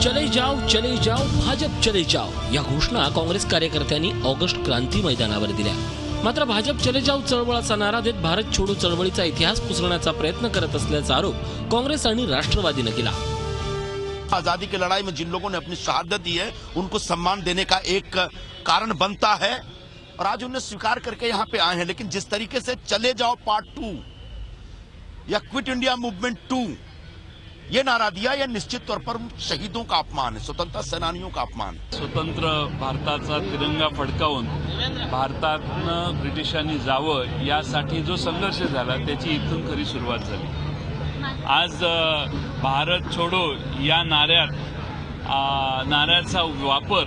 चले जाओ भाजप चले जाओ या घोषणा काँग्रेस कार्यकर्त्यांनी ऑगस्ट क्रांती मैदानावर दिल्या। मात्र भाजप चले जाओ चळवळाचा नारा देत भारत छोडो चळवळीचा इतिहास पुसण्याचा प्रयत्न करत असल्याचा आरोप काँग्रेस आणि राष्ट्रवादीने केला। आजादी की लड़ाई में जिन लोगों ने अपनी शहादत दी है उनको सम्मान देने का एक कारण बनता है और आज उन्हें स्वीकार करके यहाँ पे आए हैं। लेकिन जिस तरीके से चले जाओ पार्ट 2 या क्विट इंडिया मूवमेंट 2 ये नारा दिया, यह निश्चित तौर पर शहीदों का अपमान है, स्वतंत्रता सेनानियों का अपमान है। स्वतंत्र भारताचा तिरंगा फडकावून भारतातनं ब्रिटिशांनी जावं यासाठी जो संघर्ष झाला त्याची इथून खरी सुरुवात झाली। आज भारत छोडो या नाऱ्याचा वापर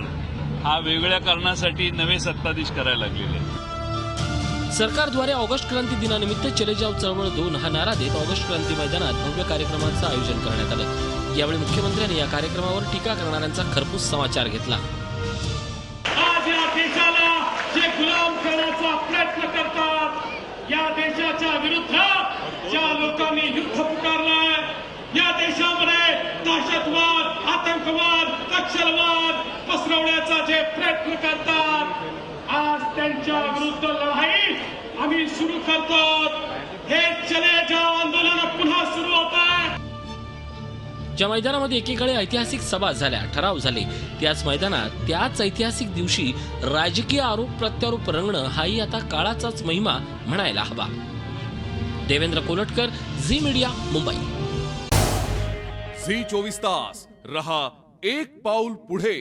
हा वेगळ्या कारणासाठी नवे सत्ताधीश करायला लागलेले आहेत। सरकारद्वारे ऑगस्ट क्रांती दिनानिमित्त चले जाओ चळवळ 2 हा नारा देत ऑगस्ट क्रांती मैदानात भव्य कार्यक्रमाचं आयोजन करण्यात आलं। यावेळी मुख्यमंत्र्यांनी या कार्यक्रमावर टीका करणाऱ्यांचा खरपूस समाचार घेतला। आज या देशाला जे गुलाम करण्याचा प्रयत्न करतात, या देशाच्या विरुद्ध ज्या लोकांनी युद्ध पुकारलंय, या देशामध्ये दहशतवाद, आतंकवाद, नक्षलवाद पसरवण्याचा जे प्रयत्न करतात, आज त्यांच्या विरुद्ध लढाई आम्ही सुरू करतो। हे चले जाओ आंदोलन पुन्हा सुरू होत आहे। ज्या मैदानामध्ये एकीकडे ऐतिहासिक सभा झाल्या, ठराव झाले, त्याच मैदानात त्याच ऐतिहासिक दिवशी राजकीय आरोप प्रत्यारोप रंगणं हाही आता काळाचाच महिमा म्हणायला हवा। Devendra Kolatkar, Zee media, Mumbai. Zee 24 तास रहा एक पाऊल पुढे।